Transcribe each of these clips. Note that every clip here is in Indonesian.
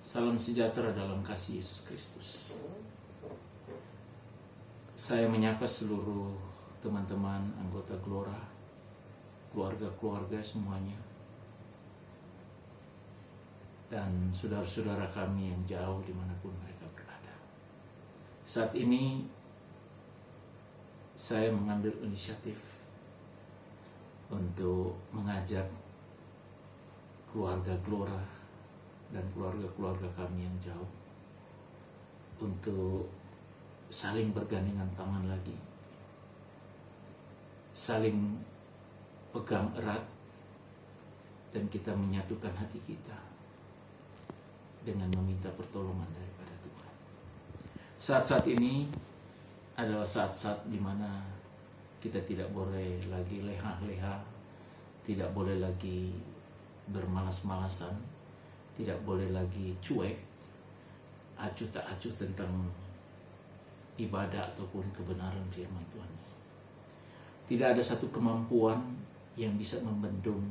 Salam sejahtera dalam kasih Yesus Kristus. Saya menyapa seluruh teman-teman anggota Glora, keluarga-keluarga semuanya, dan saudara-saudara kami yang jauh dimanapun mereka berada. Saat ini saya mengambil inisiatif untuk mengajak keluarga Glora dan keluarga-keluarga kami yang jauh untuk saling bergandengan tangan lagi, saling pegang erat, dan kita menyatukan hati kita dengan meminta pertolongan daripada Tuhan. Saat-saat ini adalah saat-saat di mana kita tidak boleh lagi leha-leha, tidak boleh lagi bermalas-malasan, tidak boleh lagi cuek, acuh tak acuh tentang ibadah ataupun kebenaran firman Tuhan. Tidak ada satu kemampuan yang bisa membendung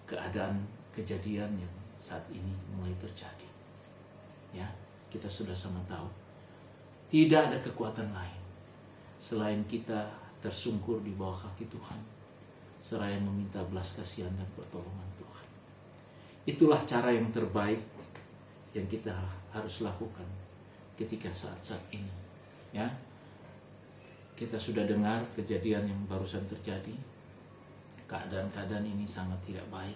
keadaan kejadian yang saat ini mulai terjadi. Ya, kita sudah sama tahu. Tidak ada kekuatan lain selain kita tersungkur di bawah kaki Tuhan, seraya meminta belas kasihan dan pertolongan Tuhan. Itulah cara yang terbaik yang kita harus lakukan ketika saat-saat ini. Ya, kita sudah dengar kejadian yang barusan terjadi. Keadaan-keadaan ini sangat tidak baik.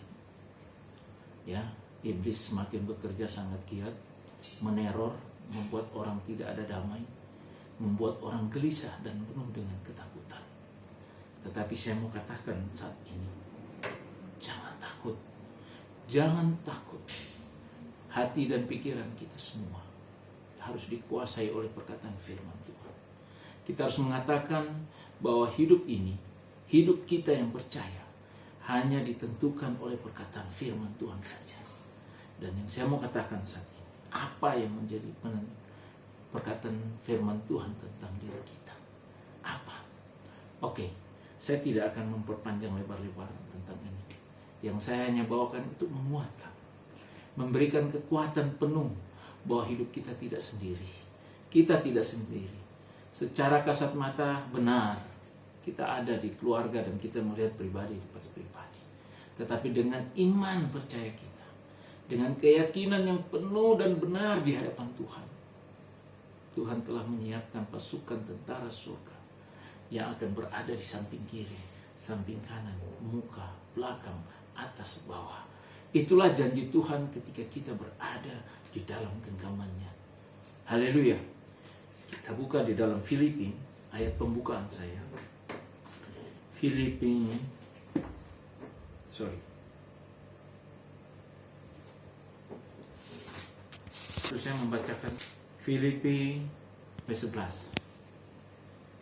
Ya, iblis semakin bekerja sangat giat, meneror, membuat orang tidak ada damai, membuat orang gelisah dan penuh dengan ketakutan. Tetapi saya mau katakan saat ini, jangan takut. Jangan takut. Hati dan pikiran kita semua harus dikuasai oleh perkataan firman Tuhan. Kita harus mengatakan bahwa hidup ini, hidup kita yang percaya, hanya ditentukan oleh perkataan firman Tuhan saja. Dan yang saya mau katakan saat ini, apa yang menjadi perkataan firman Tuhan tentang diri kita? Apa? Oke, saya tidak akan memperpanjang lebar-lebar tentang ini. Yang saya hanya bawakan untuk menguatkan, memberikan kekuatan penuh bahwa hidup kita tidak sendiri. Kita tidak sendiri. Secara kasat mata benar, kita ada di keluarga dan kita melihat pribadi pas pribadi. Tetapi dengan iman percaya kita, dengan keyakinan yang penuh dan benar di hadapan Tuhan, Tuhan telah menyiapkan pasukan tentara surga yang akan berada di samping kiri, samping kanan, muka, belakang, atas, bawah. Itulah janji Tuhan ketika kita berada di dalam genggamannya. Haleluya. Kita buka di dalam Filipi, ayat pembukaan saya. Terus saya membacakan Filipi 11.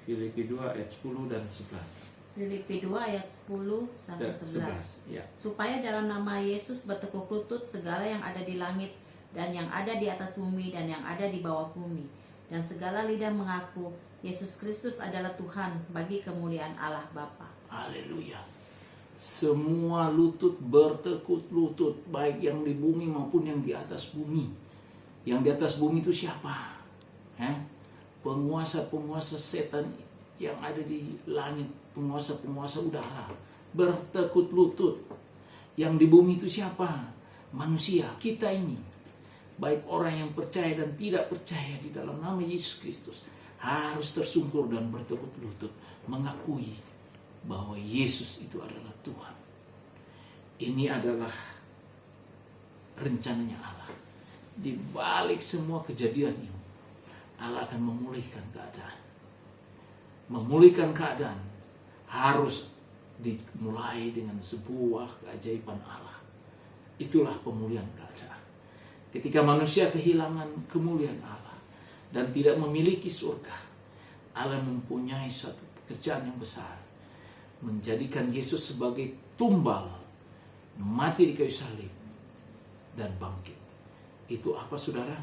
Filipi 2 ayat 10 dan 11. Filipi 2 ayat 10 sampai 11. Ya. Supaya dalam nama Yesus bertekuk lutut segala yang ada di langit dan yang ada di atas bumi dan yang ada di bawah bumi, dan segala lidah mengaku Yesus Kristus adalah Tuhan bagi kemuliaan Allah Bapa. Haleluya. Semua lutut bertekuk lutut, baik yang di bumi maupun yang di atas bumi. Yang di atas bumi itu siapa? Penguasa-penguasa setan yang ada di langit, penguasa-penguasa udara, bertekuk lutut. Yang di bumi itu siapa? Manusia, kita ini. Baik orang yang percaya dan tidak percaya di dalam nama Yesus Kristus harus tersungkur dan bertekuk lutut, mengakui bahwa Yesus itu adalah Tuhan. Ini adalah rencananya Allah. Di balik semua kejadian ini, Allah akan memulihkan keadaan. Memulihkan keadaan harus dimulai dengan sebuah keajaiban Allah. Itulah pemulihan keadaan. Ketika manusia kehilangan kemuliaan Allah dan tidak memiliki surga, Allah mempunyai suatu pekerjaan yang besar, menjadikan Yesus sebagai tumbal, mati di kayu salib dan bangkit. Itu apa, saudara?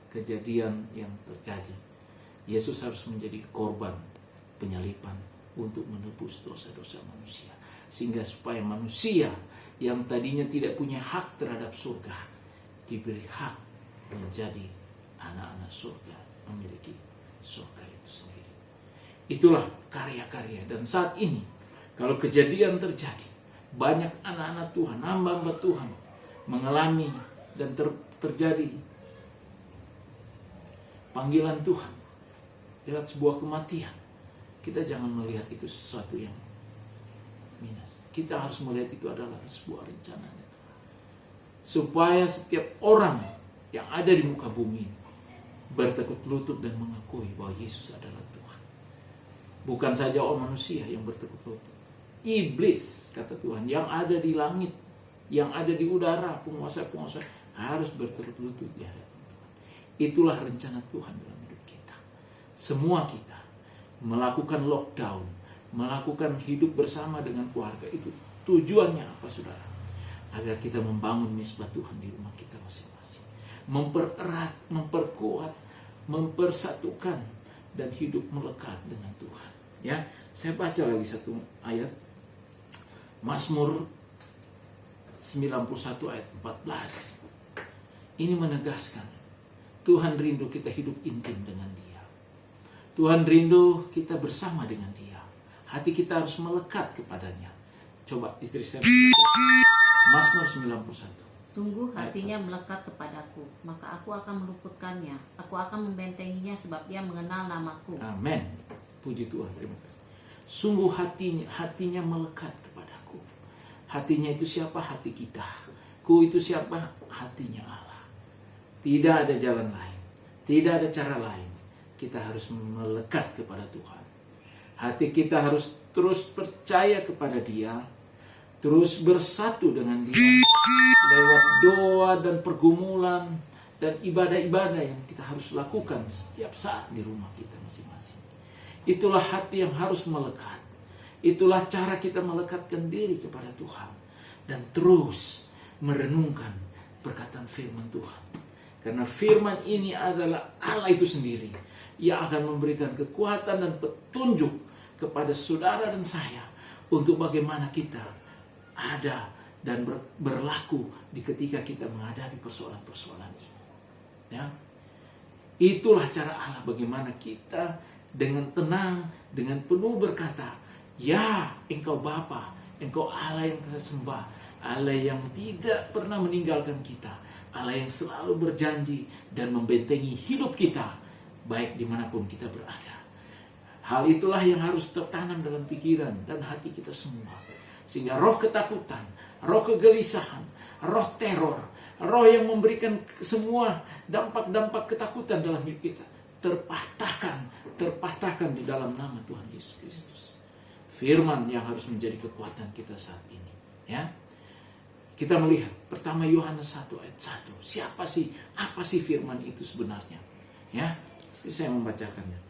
Kejadian yang terjadi. Yesus harus menjadi korban penyaliban untuk menebus dosa-dosa manusia, sehingga supaya manusia yang tadinya tidak punya hak terhadap surga, diberi hak menjadi anak-anak surga, memiliki surga itu sendiri. Itulah karya-karya. Dan saat ini kalau kejadian terjadi, banyak anak-anak Tuhan, hamba-hamba Tuhan mengalami dan terjadi panggilan Tuhan lewat sebuah kematian. Kita jangan melihat itu sesuatu yang minus. Kita harus melihat itu adalah sebuah rencana Tuhan. Supaya setiap orang yang ada di muka bumi bertekuk lutut dan mengakui bahwa Yesus adalah Tuhan. Bukan saja orang manusia yang bertekuk lutut. Iblis, kata Tuhan, yang ada di langit, yang ada di udara, penguasa-penguasa harus bertekuk lutut di hadapan Tuhan. Itulah rencana Tuhan dalam hidup kita. Semua kita melakukan lockdown, melakukan hidup bersama dengan keluarga itu. Tujuannya apa, saudara? Agar kita membangun misbah Tuhan di rumah kita masing-masing. Mempererat, memperkuat, mempersatukan, dan hidup melekat dengan Tuhan. Ya, saya baca lagi satu ayat. Mazmur 91 ayat 14. Ini menegaskan Tuhan rindu kita hidup intim dengan Dia. Tuhan rindu kita bersama dengan Dia. Hati kita harus melekat kepadanya. Coba istri saya Mazmur 91. Sungguh hatinya melekat kepadaku, maka aku akan meluputkannya. Aku akan membentenginya sebab dia mengenal namaku. Amin. Puji Tuhan, terima kasih. Sungguh hatinya melekat kepadaku. Hatinya itu siapa? Hati kita. Ku itu siapa? Hatinya Allah. Tidak ada jalan lain. Tidak ada cara lain. Kita harus melekat kepada Tuhan. Hati kita harus terus percaya kepada Dia. Terus bersatu dengan Dia lewat doa dan pergumulan dan ibadah-ibadah yang kita harus lakukan setiap saat di rumah kita masing-masing. Itulah hati yang harus melekat. Itulah cara kita melekatkan diri kepada Tuhan dan terus merenungkan perkataan firman Tuhan. Karena firman ini adalah Allah itu sendiri yang akan memberikan kekuatan dan petunjuk kepada saudara dan saya untuk bagaimana kita ada dan berlaku di ketika kita menghadapi persoalan-persoalan ini. Ya. Itulah cara Allah bagaimana kita dengan tenang, dengan penuh berkata, ya Engkau Bapa, Engkau Allah yang kita sembah, Allah yang tidak pernah meninggalkan kita, Allah yang selalu berjanji dan membentengi hidup kita, baik dimanapun kita berada. Hal itulah yang harus tertanam dalam pikiran dan hati kita semua. Sehingga roh ketakutan, roh kegelisahan, roh teror, roh yang memberikan semua dampak-dampak ketakutan dalam hidup kita terpatahkan di dalam nama Tuhan Yesus Kristus. Firman yang harus menjadi kekuatan kita saat ini. Ya, kita melihat pertama Yohanes 1 ayat 1. Siapa sih? Apa sih firman itu sebenarnya? Ya, istri saya membacakannya.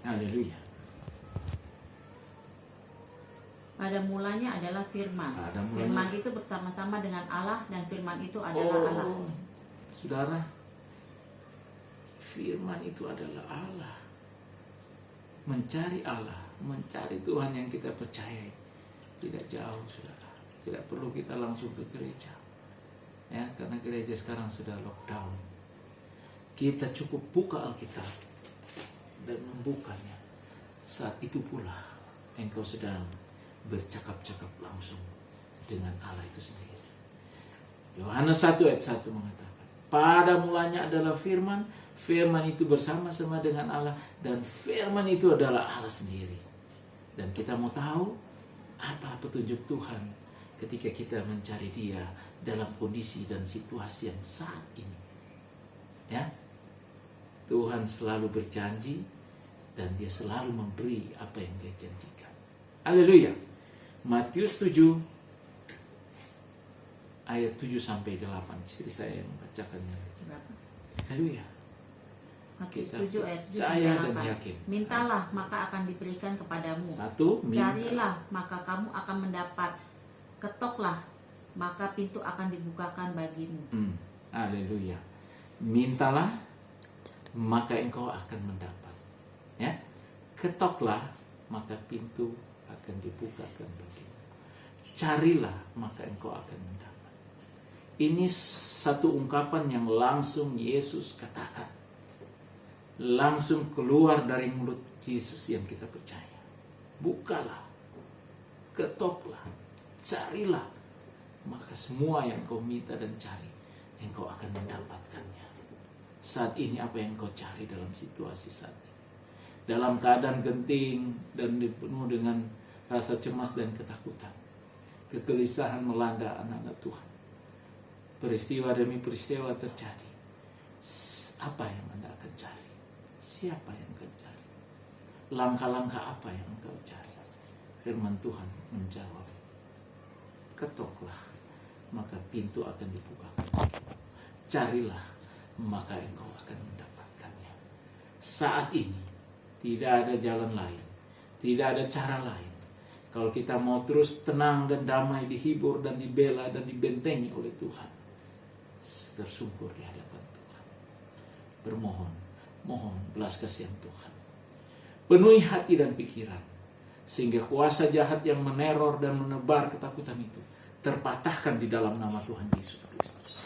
Haleluya. Pada mulanya adalah firman. Firman itu bersama-sama dengan Allah dan firman itu adalah Allah. Saudara, firman itu adalah Allah. Mencari Allah, mencari Tuhan yang kita percayai. Tidak jauh, saudara. Tidak perlu kita langsung ke gereja. Ya, karena gereja sekarang sudah lockdown. Kita cukup buka Alkitab dan membukanya. Saat itu pula engkau sedang bercakap-cakap langsung dengan Allah itu sendiri. Yohanes 1 ayat 1 mengatakan, pada mulanya adalah firman, firman itu bersama-sama dengan Allah, dan firman itu adalah Allah sendiri. Dan kita mau tahu apa petunjuk Tuhan ketika kita mencari Dia dalam kondisi dan situasi yang saat ini. Ya, Tuhan selalu berjanji dan Dia selalu memberi apa yang Dia janjikan. Haleluya. Matius 7 ayat 7 sampai 8. Istri saya yang membacakannya. Haleluya. Matius 7 ayat 7 saya sampai dan 8. yakin. Mintalah maka akan diberikan kepadamu. 1. Carilah maka kamu akan mendapat. Ketoklah maka pintu akan dibukakan bagimu. Haleluya. Mintalah maka engkau akan mendapat. Ya. Ketoklah maka pintu akan dibukakan bagimu. Carilah, maka engkau akan mendapat. Ini satu ungkapan yang langsung Yesus katakan. Langsung keluar dari mulut Yesus yang kita percaya. Bukalah, ketoklah, carilah, maka semua yang kau minta dan cari, engkau akan mendapatkannya. Saat ini apa yang kau cari dalam situasi saat ini? Dalam keadaan genting dan dipenuh dengan rasa cemas dan ketakutan. Kegelisahan melanda anak-anak Tuhan. Peristiwa demi peristiwa terjadi. Apa yang Anda akan cari? Siapa yang akan cari? Langkah-langkah apa yang engkau cari? Firman Tuhan menjawab, ketoklah, maka pintu akan dibukakan. Carilah, maka engkau akan mendapatkannya. Saat ini tidak ada jalan lain, tidak ada cara lain. Kalau kita mau terus tenang dan damai, dihibur dan dibela dan dibentengi oleh Tuhan, tersungkur di hadapan Tuhan, mohon belas kasihan Tuhan. Penuhi hati dan pikiran, sehingga kuasa jahat yang meneror dan menebar ketakutan itu terpatahkan di dalam nama Tuhan Yesus Kristus.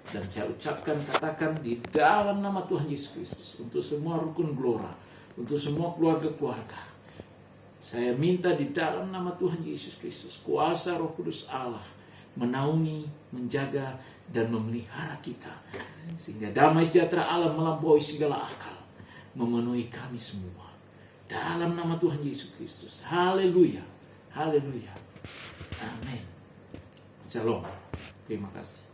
Dan saya ucapkan, katakan di dalam nama Tuhan Yesus Kristus, untuk semua rukun gelora, untuk semua keluarga-keluarga, saya minta di dalam nama Tuhan Yesus Kristus, kuasa Roh Kudus Allah menaungi, menjaga, dan memelihara kita, sehingga damai sejahtera Allah melampaui segala akal memenuhi kami semua. Dalam nama Tuhan Yesus Kristus. Haleluya. Haleluya. Amin. Shalom. Terima kasih.